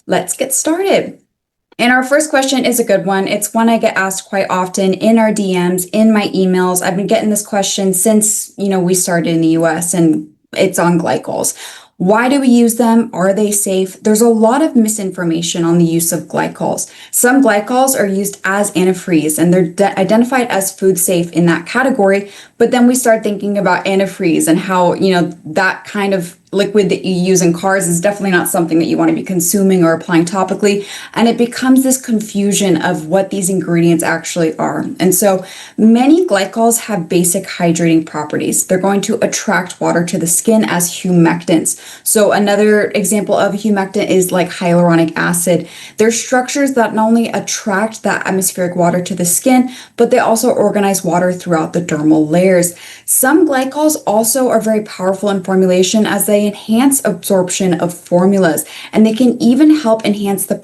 let's get started. And our first question is a good one. It's one I get asked quite often in our DMs, in my emails. I've been getting this question since, we started in the US, and it's on glycols. Why do we use them? Are they safe? There's a lot of misinformation on the use of glycols. Some glycols are used as antifreeze, and they're identified as food safe in that category. But then we start thinking about antifreeze and how, that kind of liquid that you use in cars is definitely not something that you want to be consuming or applying topically. And it becomes this confusion of what these ingredients actually are. And so many glycols have basic hydrating properties. They're going to attract water to the skin as humectants. So another example of a humectant is like hyaluronic acid. They're structures that not only attract that atmospheric water to the skin, but they also organize water throughout the dermal layers. Some glycols also are very powerful in formulation as they enhance absorption of formulas, and they can even help enhance the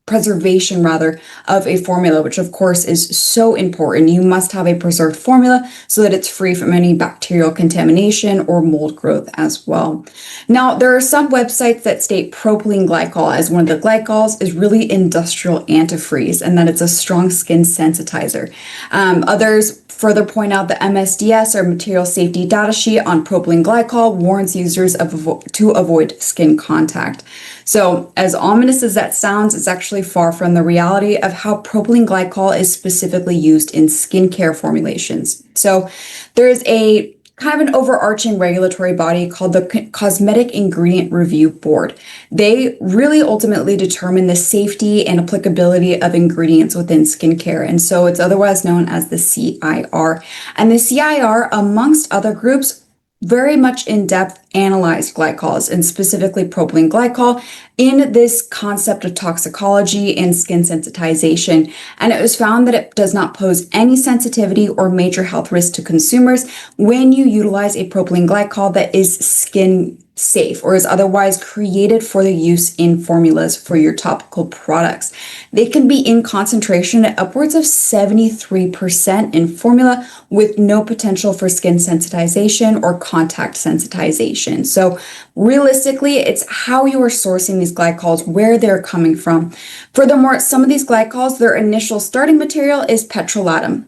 preservation of a formula, which of course is so important. You must have a preserved formula so that it's free from any bacterial contamination or mold growth as well. Now, there are some websites that state propylene glycol as one of the glycols is really industrial antifreeze and that it's a strong skin sensitizer. Others further point out the MSDS, or Material Safety Data Sheet on propylene glycol, warns users to avoid skin contact. So as ominous as that sounds, it's actually far from the reality of how propylene glycol is specifically used in skincare formulations. So there's a kind of an overarching regulatory body called the Cosmetic Ingredient Review Board. They really ultimately determine the safety and applicability of ingredients within skincare. And so it's otherwise known as the CIR. And the CIR, amongst other groups, very much in-depth analyzed glycols, and specifically propylene glycol, in this concept of toxicology and skin sensitization. And it was found that it does not pose any sensitivity or major health risk to consumers when you utilize a propylene glycol that is skin safe or is otherwise created for the use in formulas for your topical products. They can be in concentration at upwards of 73% in formula with no potential for skin sensitization or contact sensitization. So realistically, it's how you are sourcing these glycols, where they're coming from. Furthermore, some of these glycols, their initial starting material is petrolatum,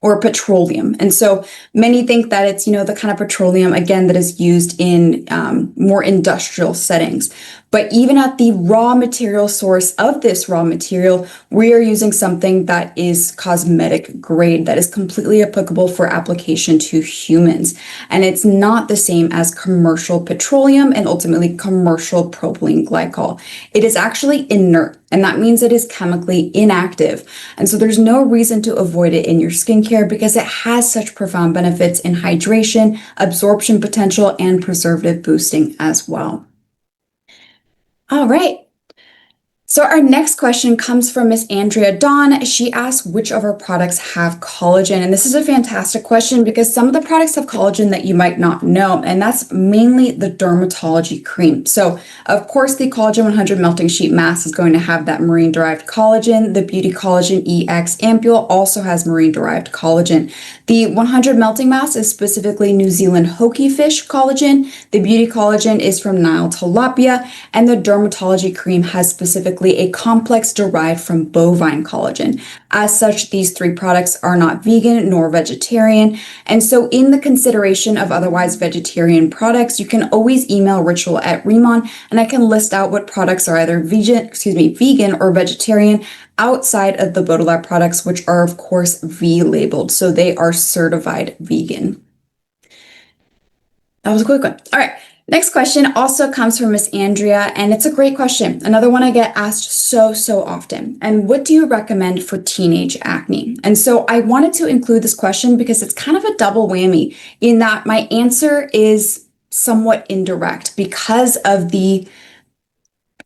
or petroleum. And so many think that it's, the kind of petroleum, again, that is used in more industrial settings. But even at the raw material source of this raw material, we are using something that is cosmetic grade, that is completely applicable for application to humans. And it's not the same as commercial petroleum and ultimately commercial propylene glycol. It is actually inert, and that means it is chemically inactive. And so there's no reason to avoid it in your skincare because it has such profound benefits in hydration, absorption potential, and preservative boosting as well. All right. So our next question comes from Miss Andrea Dawn. She asks which of our products have collagen. And this is a fantastic question because some of the products have collagen that you might not know, and that's mainly the dermatology cream. So of course, the Collagen 100 Melting Sheet Mask is going to have that marine-derived collagen. The Beauty Collagen EX Ampule also has marine-derived collagen. The 100 Melting Mask is specifically New Zealand hoki fish collagen. The Beauty Collagen is from Nile tilapia, and the dermatology cream has specifically a complex derived from bovine collagen. As such, these three products are not vegan nor vegetarian. And so in the consideration of otherwise vegetarian products, you can always email Ritual at RIMAN, and I can list out what products are either vegan or vegetarian outside of the Baudelaire products, which are of course V labeled. So they are certified vegan. That was a quick one. All right. Next question also comes from Miss Andrea, and it's a great question. Another one I get asked so often. And what do you recommend for teenage acne? And so I wanted to include this question because it's kind of a double whammy in that my answer is somewhat indirect because of the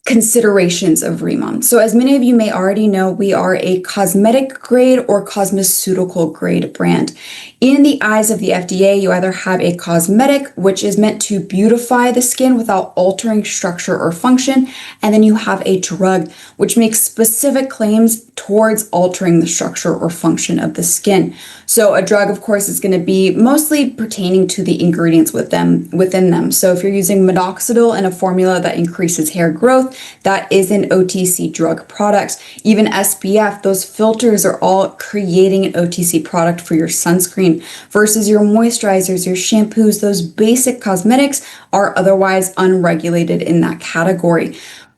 considerations of RIMAN. So as many of you may already know, we are a cosmetic grade or cosmeceutical grade brand. In the eyes of the FDA, you either have a cosmetic, which is meant to beautify the skin without altering structure or function, and then you have a drug, which makes specific claims towards altering the structure or function of the skin. So a drug, of course, is going to be mostly pertaining to the ingredients within them. So if you're using minoxidil in a formula that increases hair growth, growth, that is an OTC drug product. Even SPF, those filters are all creating an OTC product for your sunscreen versus your moisturizers, your shampoos, those basic cosmetics are otherwise unregulated in that category.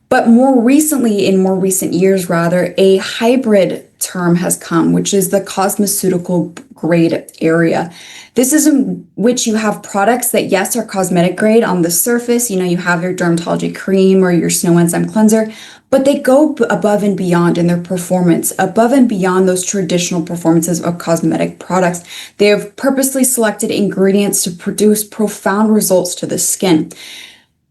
But more recently, in more recent years rather, a hybrid term has come, which is the cosmeceutical grade area. This is in which you have products that, yes, are cosmetic grade on the surface. You have your dermatology cream or your snow enzyme cleanser, but they go above and beyond in their performance, above and beyond those traditional performances of cosmetic products. They have purposely selected ingredients to produce profound results to the skin.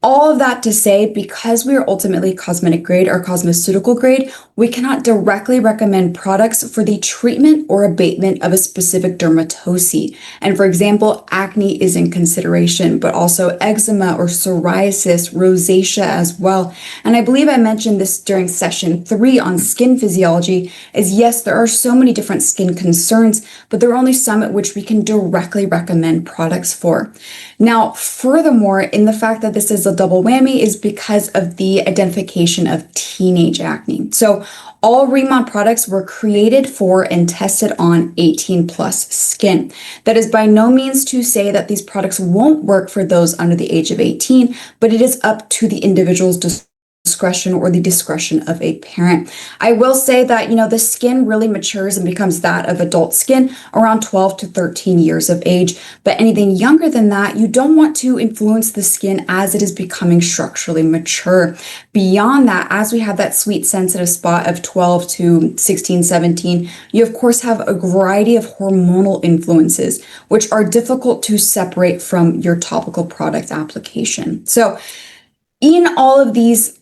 All of that to say, because we are ultimately cosmetic grade or cosmeceutical grade, we cannot directly recommend products for the treatment or abatement of a specific dermatose. And for example, acne is in consideration, but also eczema or psoriasis, rosacea as well. And I believe I mentioned this during session 3 on skin physiology, is yes, there are so many different skin concerns, but there are only some at which we can directly recommend products for. Now, furthermore, in the fact that this is a double whammy is because of the identification of teenage acne. So all RIMAN products were created for and tested on 18 plus skin. That is by no means to say that these products won't work for those under the age of 18, but it is up to the individual's discretion or the discretion of a parent. I will say that, the skin really matures and becomes that of adult skin around 12 to 13 years of age. But anything younger than that, you don't want to influence the skin as it is becoming structurally mature. Beyond that, as we have that sweet sensitive spot of 12 to 16, 17, you of course have a variety of hormonal influences, which are difficult to separate from your topical product application. So in all of these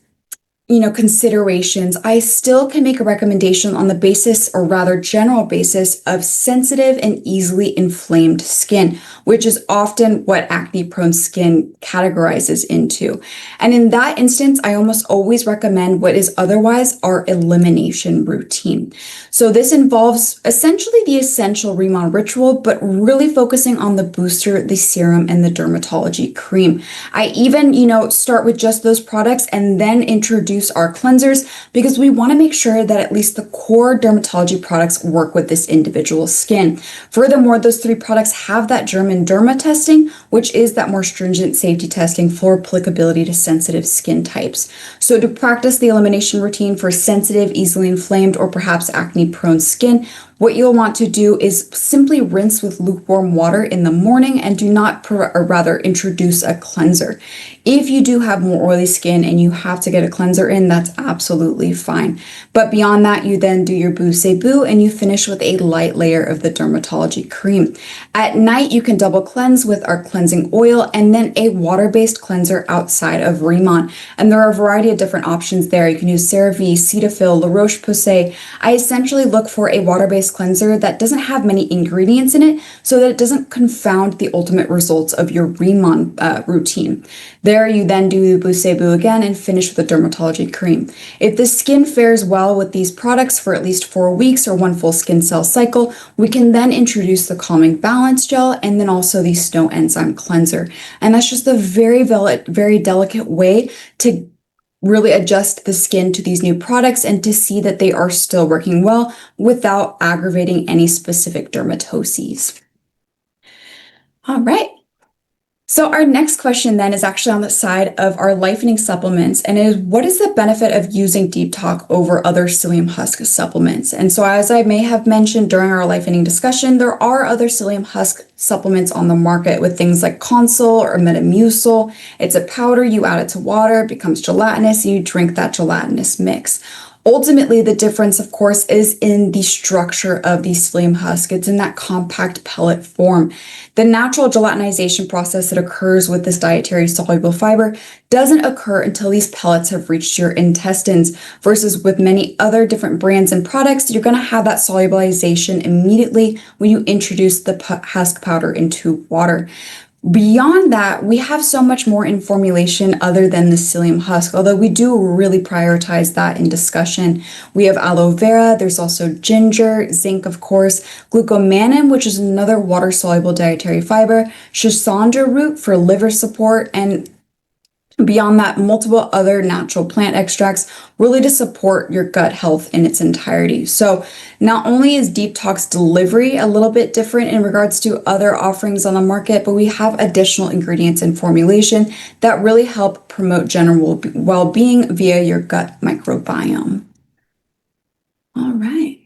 considerations, I still can make a recommendation on the basis, or rather general basis, of sensitive and easily inflamed skin, which is often what acne-prone skin categorizes into. And in that instance, I almost always recommend what is otherwise our elimination routine. So this involves essentially the essential RIMAN ritual, but really focusing on the booster, the serum, and the dermatology cream. I even, start with just those products and then introduce our cleansers, because we want to make sure that at least the core dermatology products work with this individual skin. Furthermore, those 3 products have that German derma testing, which is that more stringent safety testing for applicability to sensitive skin types. So to practice the elimination routine for sensitive, easily inflamed, or perhaps acne-prone skin, what you'll want to do is simply rinse with lukewarm water in the morning and do not, or rather introduce a cleanser. If you do have more oily skin and you have to get a cleanser in, that's absolutely fine. But beyond that, you then do your boo and you finish with a light layer of the dermatology cream. At night, you can double cleanse with our cleansing oil and then a water-based cleanser outside of RIMAN. And there are a variety of different options there. You can use CeraVe, Cetaphil, La Roche-Posay. I essentially look for a water-based cleanser that doesn't have many ingredients in it so that it doesn't confound the ultimate results of your RIMAN routine. There you then do boo again and finish with a dermatology cream. If the skin fares well with these products for at least 4 weeks or 1 full skin cell cycle, we can then introduce the calming balance gel and then also the snow enzyme cleanser. And that's just a very delicate way to really adjust the skin to these new products and to see that they are still working well without aggravating any specific dermatoses. All right. So our next question then is actually on the side of our lightening supplements, and is what is the benefit of using Deep Talk over other psyllium husk supplements? And so as I may have mentioned during our lightening discussion, there are other psyllium husk supplements on the market with things like Consul or Metamucil. It's a powder, you add it to water, it becomes gelatinous, and you drink that gelatinous mix. Ultimately, the difference, of course, is in the structure of the psyllium husk. It's in that compact pellet form. The natural gelatinization process that occurs with this dietary soluble fiber doesn't occur until these pellets have reached your intestines, versus with many other different brands and products, you're going to have that solubilization immediately when you introduce the husk powder into water. Beyond that, we have so much more in formulation other than the psyllium husk, although we do really prioritize that in discussion. We have aloe vera, there's also ginger, zinc, of course, glucomannan, which is another water-soluble dietary fiber, schisandra root for liver support, and Beyond that, multiple other natural plant extracts really to support your gut health in its entirety. So not only is Deep Talk's delivery a little bit different in regards to other offerings on the market, but we have additional ingredients and formulation that really help promote general well-being via your gut microbiome. All right.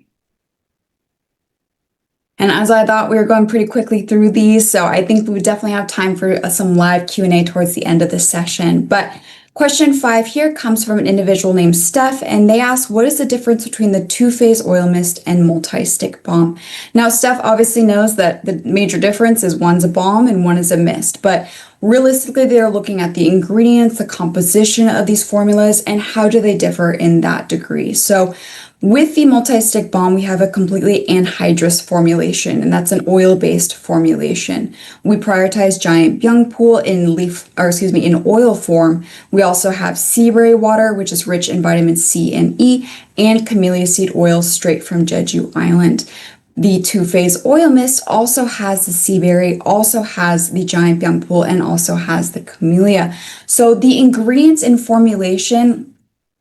And as I thought, we were going pretty quickly through these, so I think we would definitely have time for some live Q&A towards the end of the session. But question 5 here comes from an individual named Steph, and they ask, what is the difference between the two-phase oil mist and multi-stick balm? Now, Steph obviously knows that the major difference is one's a balm and one is a mist, but realistically, they're looking at the ingredients, the composition of these formulas, and how do they differ in that degree. So with the multi-stick balm, we have a completely anhydrous formulation, and that's an oil-based formulation. We prioritize giant byung pool in oil form. We also have sea berry water, which is rich in vitamin C and E, and camellia seed oil straight from Jeju Island. The two-phase oil mist also has the sea berry, also has the giant byung pool, and also has the camellia. So the ingredients in formulation,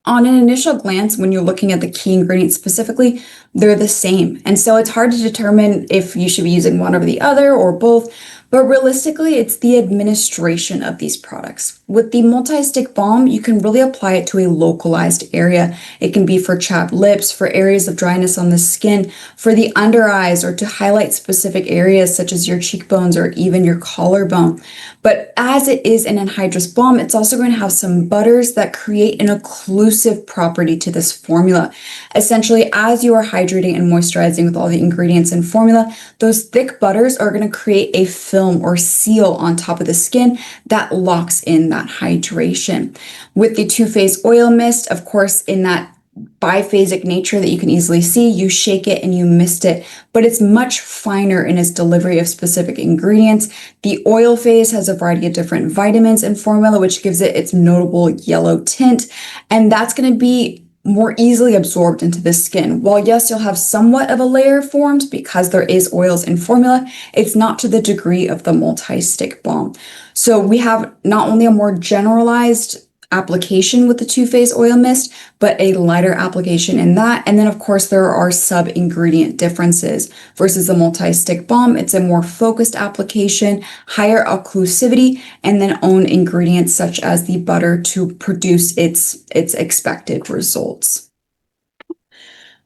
on an initial glance, when you're looking at the key ingredients specifically, they're the same. And so it's hard to determine if you should be using one over the other or both. But realistically, it's the administration of these products. With the multi-stick balm, you can really apply it to a localized area. It can be for chapped lips, for areas of dryness on the skin, for the under eyes, or to highlight specific areas such as your cheekbones or even your collarbone. But as it is an anhydrous balm, it's also going to have some butters that create an occlusive property to this formula. Essentially, as you are hydrating and moisturizing with all the ingredients and formula, those thick butters are going to create a film or seal on top of the skin that locks in that hydration. With the two-phase oil mist, of course, in that biphasic nature that you can easily see, you shake it and you mist it, but it's much finer in its delivery of specific ingredients. The oil phase has a variety of different vitamins and formula, which gives it its notable yellow tint, and that's going to be more easily absorbed into the skin. While yes, you'll have somewhat of a layer formed because there is oils in formula, it's not to the degree of the multi-stick balm. So we have not only a more generalized application with the two-phase oil mist, but a lighter application in that. And then of course there are sub-ingredient differences versus the multi-stick balm. It's a more focused application, higher occlusivity, and then own ingredients such as the butter to produce its expected results.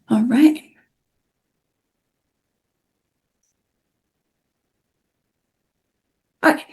All right. All right.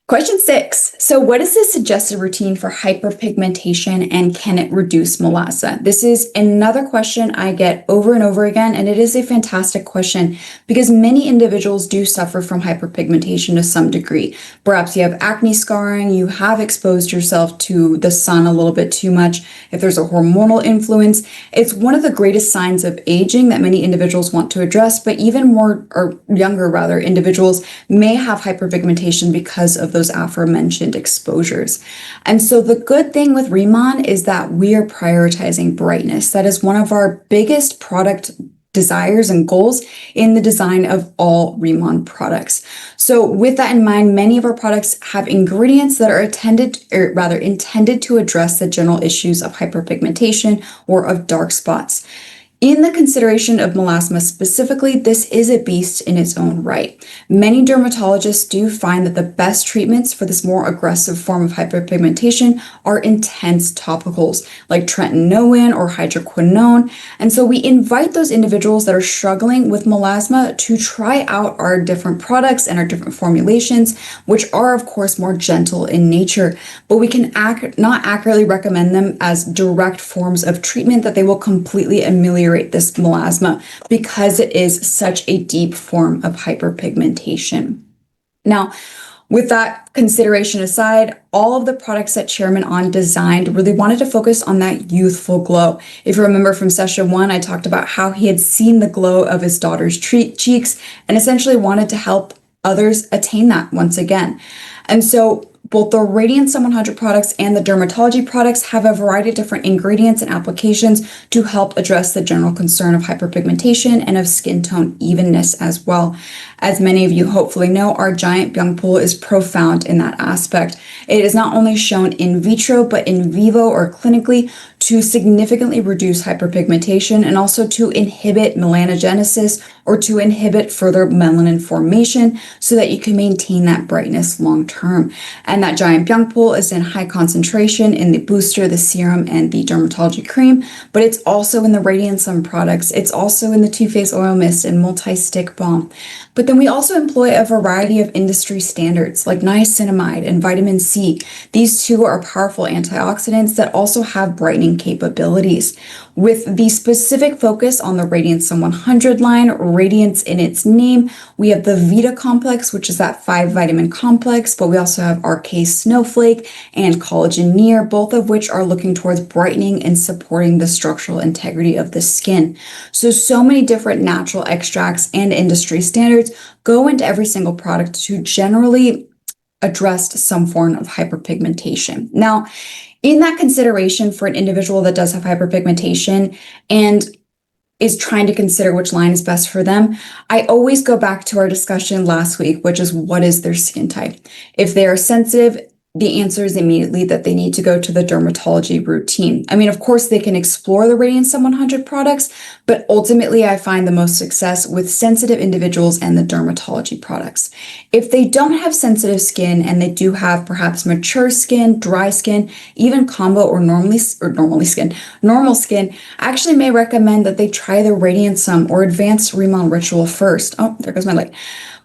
Question 6. So what is the suggested routine for hyperpigmentation and can it reduce melasma? This is another question I get over and over again, and it is a fantastic question because many individuals do suffer from hyperpigmentation to some degree. Perhaps you have acne scarring, you have exposed yourself to the sun a little bit too much. If there's a hormonal influence, it's one of the greatest signs of aging that many individuals want to address, but even more, or younger rather, individuals may have hyperpigmentation because of those aforementioned exposures. And so the good thing with RIMAN is that we are prioritizing brightness. That is one of our biggest product desires and goals in the design of all RIMAN products. So with that in mind, many of our products have ingredients that are intended to address the general issues of hyperpigmentation or of dark spots. In the consideration of melasma specifically, this is a beast in its own right. Many dermatologists do find that the best treatments for this more aggressive form of hyperpigmentation are intense topicals like tretinoin or hydroquinone. And so we invite those individuals that are struggling with melasma to try out our different products and our different formulations, which are of course more gentle in nature, but we can not accurately recommend them as direct forms of treatment that they will completely ameliorate this melasma because it is such a deep form of hyperpigmentation. Now, with that consideration aside, all of the products that Chairman On designed really wanted to focus on that youthful glow. If you remember from session 1, I talked about how he had seen the glow of his daughter's cheeks and essentially wanted to help others attain that once again. And so both the Radiant Sun 100 products and the dermatology products have a variety of different ingredients and applications to help address the general concern of hyperpigmentation and of skin tone evenness as well. As many of you hopefully know, our giant young pool is profound in that aspect. It is not only shown in vitro, but in vivo or clinically to significantly reduce hyperpigmentation and also to inhibit melanogenesis or to inhibit further melanin formation so that you can maintain that brightness long term. And that giant young pool is in high concentration in the booster, the serum, and the dermatology cream, but it's also in the Radiant Sun products. It's also in the two-phase oil mist and multi-stick balm. But then we also employ a variety of industry standards like niacinamide and vitamin C. These two are powerful antioxidants that also have brightening capabilities. With the specific focus on the Radiant Sun 100 line, radiance in its name, we have the Vita complex, which is that 5-vitamin complex, but we also have RK Snowflake and Collagen Near, both of which are looking towards brightening and supporting the structural integrity of the skin. So many different natural extracts and industry standards go into every single product to generally address some form of hyperpigmentation. Now, in that consideration for an individual that does have hyperpigmentation and is trying to consider which line is best for them, I always go back to our discussion last week, which is what is their skin type? If they are sensitive, the answer is immediately that they need to go to the dermatology routine. I mean, of course, they can explore the Radiant Sun 100 products, but ultimately I find the most success with sensitive individuals and the dermatology products. If they don't have sensitive skin and they do have perhaps mature skin, dry skin, even combo or normal skin, I actually may recommend that they try the Radiant Sun or Advanced RIMAN Ritual first. Oh, there goes my light.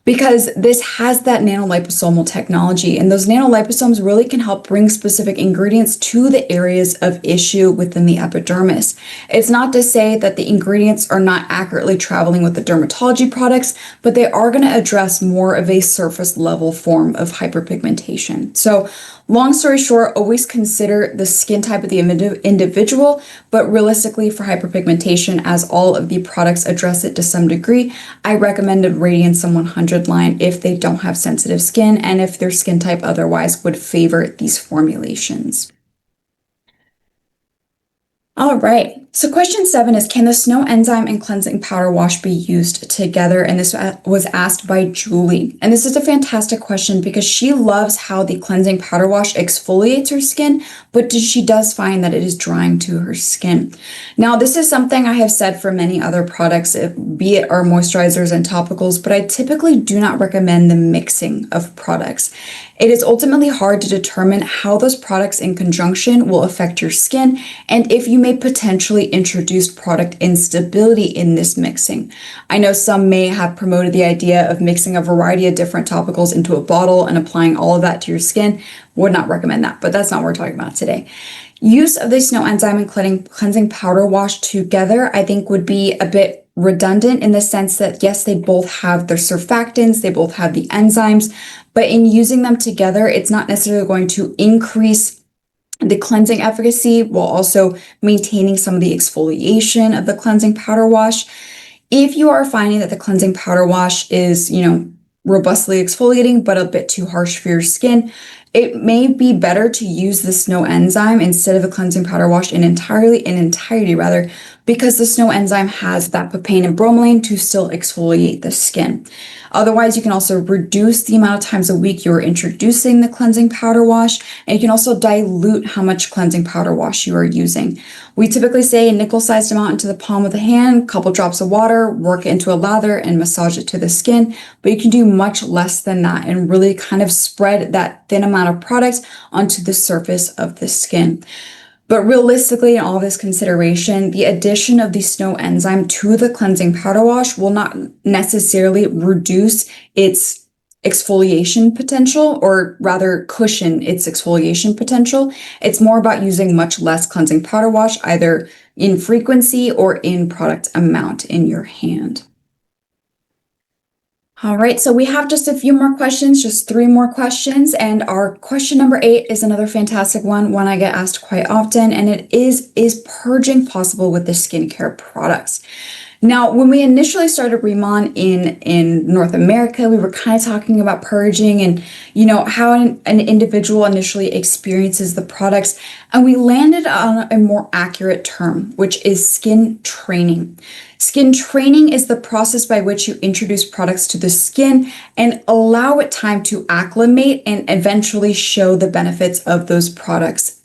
Because this has that nanoliposomal technology, and those nanoliposomes really can help bring specific ingredients to the areas of issue within the epidermis. It's not to say that the ingredients are not accurately traveling with the dermatology products, but they are going to address more of a surface level form of hyperpigmentation. So long story short, always consider the skin type of the individual, but realistically for hyperpigmentation, as all of the products address it to some degree, I recommended Radiant Sun 100 line if they don't have sensitive skin and if their skin type otherwise would favor these formulations. All right, so question 7 is, can the snow enzyme and cleansing powder wash be used together? And this was asked by Julie. And this is a fantastic question because she loves how the cleansing powder wash exfoliates her skin, but she does find that it is drying to her skin. Now, this is something I have said for many other products, be it our moisturizers and topicals, but I typically do not recommend the mixing of products. It is ultimately hard to determine how those products in conjunction will affect your skin and if you may potentially introduce product instability in this mixing. I know some may have promoted the idea of mixing a variety of different topicals into a bottle and applying all of that to your skin. Would not recommend that, but that's not what we're talking about today. Use of the snow enzyme and cleansing powder wash together, I think, would be a bit redundant in the sense that, yes, they both have their surfactants, they both have the enzymes, but in using them together, it's not necessarily going to increase the cleansing efficacy while also maintaining some of the exfoliation of the cleansing powder wash. If you are finding that the cleansing powder wash is, robustly exfoliating, but a bit too harsh for your skin, it may be better to use the snow enzyme instead of a cleansing powder wash in entirety, because the snow enzyme has that papain and bromelain to still exfoliate the skin. Otherwise, you can also reduce the amount of times a week you're introducing the cleansing powder wash, and you can also dilute how much cleansing powder wash you are using. We typically say a nickel-sized amount into the palm of the hand, couple drops of water, work it into a lather, and massage it to the skin, but you can do much less than that and really kind of spread that thin amount of product onto the surface of the skin. But realistically, in all this consideration, the addition of the snow enzyme to the cleansing powder wash will not necessarily reduce its exfoliation potential, or rather cushion its exfoliation potential. It's more about using much less cleansing powder wash, either in frequency or in product amount in your hand. All right, so we have just a few more questions, just 3 more questions. And our question number 8 is another fantastic one I get asked quite often, and it is purging possible with the skincare products? Now, when we initially started RIMAN in North America, we were kind of talking about purging and, how an individual initially experiences the products. And we landed on a more accurate term, which is skin training. Skin training is the process by which you introduce products to the skin and allow it time to acclimate and eventually show the benefits of those products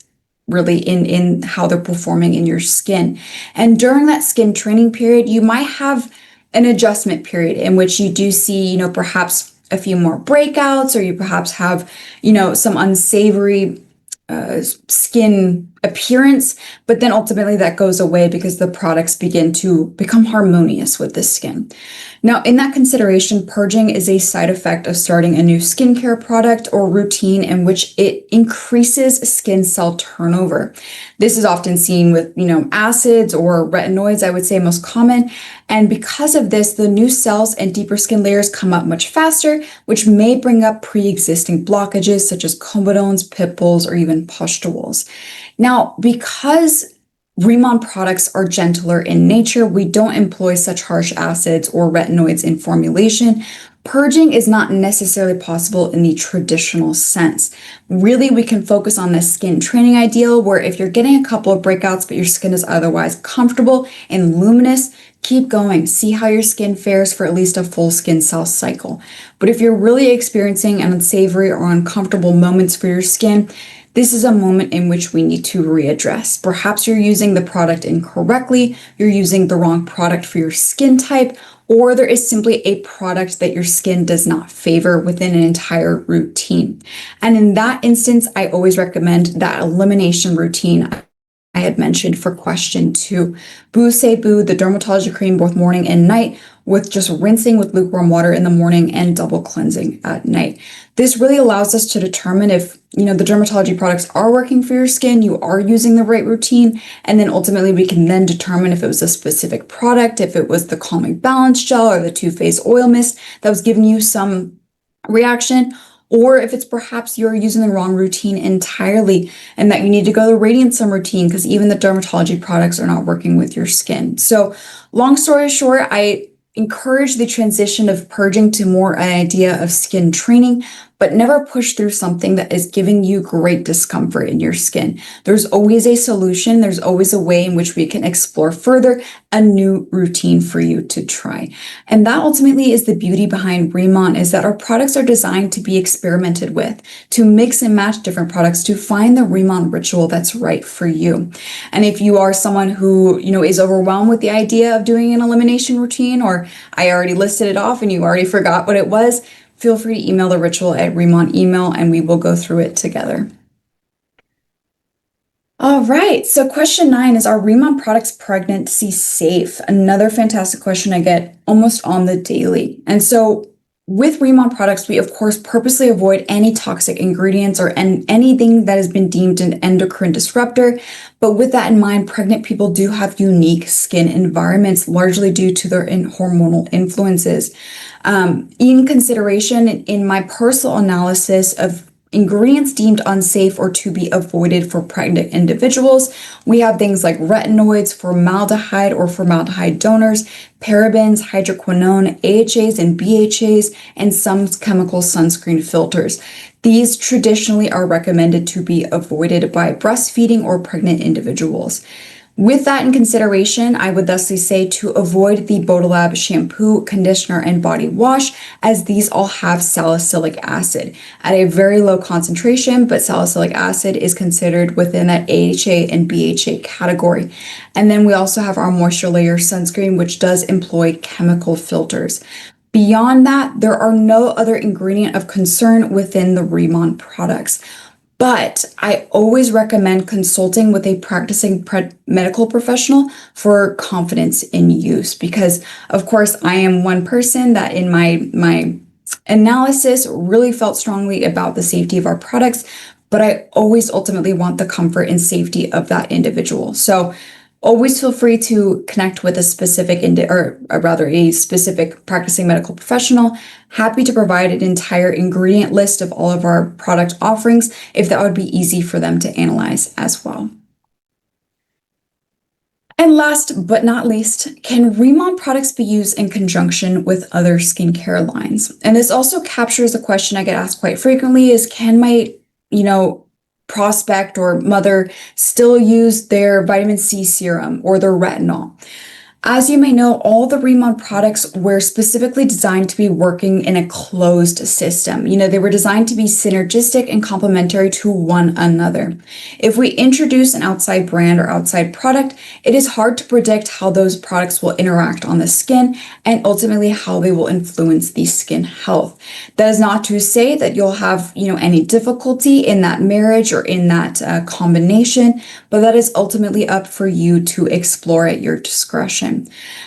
really in how they're performing in your skin. And during that skin training period, you might have an adjustment period in which you do see, perhaps a few more breakouts, or you perhaps have, some unsavory skin appearance, but then ultimately that goes away because the products begin to become harmonious with the skin. Now, in that consideration, purging is a side effect of starting a new skincare product or routine in which it increases skin cell turnover. This is often seen with, acids or retinoids, I would say most common. And because of this, the new cells and deeper skin layers come up much faster, which may bring up pre-existing blockages such as comedones, pimples, or even pustules. Now, because RIMAN products are gentler in nature, we don't employ such harsh acids or retinoids in formulation. Purging is not necessarily possible in the traditional sense. Really, we can focus on the skin training ideal, where if you're getting a couple of breakouts, but your skin is otherwise comfortable and luminous, keep going. See how your skin fares for at least a full skin cell cycle. But if you're really experiencing an unsavory or uncomfortable moments for your skin, this is a moment in which we need to readdress. Perhaps you're using the product incorrectly, you're using the wrong product for your skin type, or there is simply a product that your skin does not favor within an entire routine. And in that instance, I always recommend that elimination routine I had mentioned for question 2. Boo Say Boo, the dermatology cream, both morning and night, with just rinsing with lukewarm water in the morning and double cleansing at night. This really allows us to determine if, the dermatology products are working for your skin, you are using the right routine, and then ultimately we can then determine if it was a specific product, if it was the Calming Balance Gel or the Too Faced Oil Mist that was giving you some reaction, or if it's perhaps you're using the wrong routine entirely and that you need to go the Radiant Sun routine because even the dermatology products are not working with your skin. So long story short, I encourage the transition of purging to more an idea of skin training, but never push through something that is giving you great discomfort in your skin. There's always a solution. There's always a way in which we can explore further a new routine for you to try. And that ultimately is the beauty behind RIMAN, is that our products are designed to be experimented with, to mix and match different products, to find the RIMAN ritual that's right for you. And if you are someone who, is overwhelmed with the idea of doing an elimination routine, or I already listed it off and you already forgot what it was, feel free to email the ritual at RIMAN email and we will go through it together. All right, so question 9 is, are RIMAN products pregnancy safe? Another fantastic question I get almost on the daily. And so with RIMAN products, we of course purposely avoid any toxic ingredients or anything that has been deemed an endocrine disruptor. But with that in mind, pregnant people do have unique skin environments, largely due to their hormonal influences. In consideration, in my personal analysis of ingredients deemed unsafe or to be avoided for pregnant individuals, we have things like retinoids, formaldehyde or formaldehyde donors, parabens, hydroquinone, AHAs and BHAs, and some chemical sunscreen filters. These traditionally are recommended to be avoided by breastfeeding or pregnant individuals. With that in consideration, I would thusly say to avoid the Bodolab shampoo, conditioner, and body wash, as these all have salicylic acid at a very low concentration, but salicylic acid is considered within that AHA and BHA category. And then we also have our Moisture Layer sunscreen, which does employ chemical filters. Beyond that, there are no other ingredient of concern within the RIMAN products. But I always recommend consulting with a practicing medical professional for confidence in use, because of course I am one person that in my analysis really felt strongly about the safety of our products, but I always ultimately want the comfort and safety of that individual. So always feel free to connect with a specific a specific practicing medical professional. Happy to provide an entire ingredient list of all of our product offerings if that would be easy for them to analyze as well. And last but not least, can RIMAN products be used in conjunction with other skincare lines? And this also captures a question I get asked quite frequently is, can my, prospect or mother still use their vitamin C serum or their retinol? As you may know, all the RIMAN products were specifically designed to be working in a closed system. They were designed to be synergistic and complementary to one another. If we introduce an outside brand or outside product, it is hard to predict how those products will interact on the skin and ultimately how they will influence the skin health. That is not to say that you'll have, any difficulty in that marriage or in that combination, but that is ultimately up for you to explore at your discretion.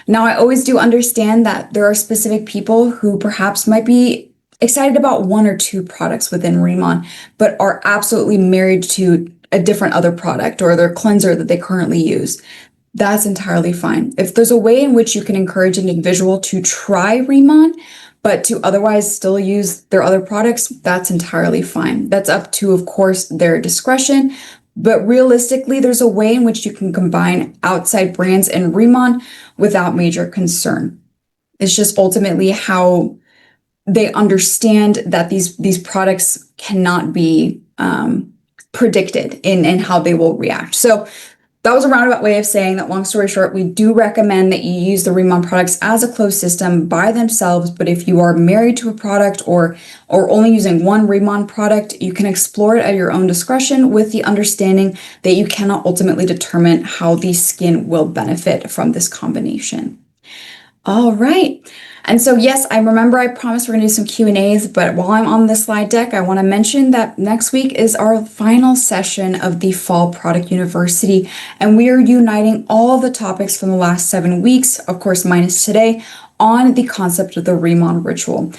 Now, I always do understand that there are specific people who perhaps might be excited about one or two products within RIMAN, but are absolutely married to a different other product or their cleanser that they currently use. That's entirely fine. If there's a way in which you can encourage an individual to try RIMAN, but to otherwise still use their other products, that's entirely fine. That's up to, of course, their discretion. But realistically, there's a way in which you can combine outside brands and RIMAN without major concern. It's just ultimately how they understand that these products cannot be predicted in how they will react. So that was a roundabout way of saying that, long story short, we do recommend that you use the RIMAN products as a closed system by themselves. But if you are married to a product or only using one RIMAN product, you can explore it at your own discretion with the understanding that you cannot ultimately determine how the skin will benefit from this combination. All right. And so, yes, I promised we're going to do some Q&As, but while I'm on this slide deck, I want to mention that next week is our final session of the Fall Product University, and we are uniting all of the topics from the last 7 weeks, of course, minus today, on the concept of the RIMAN ritual.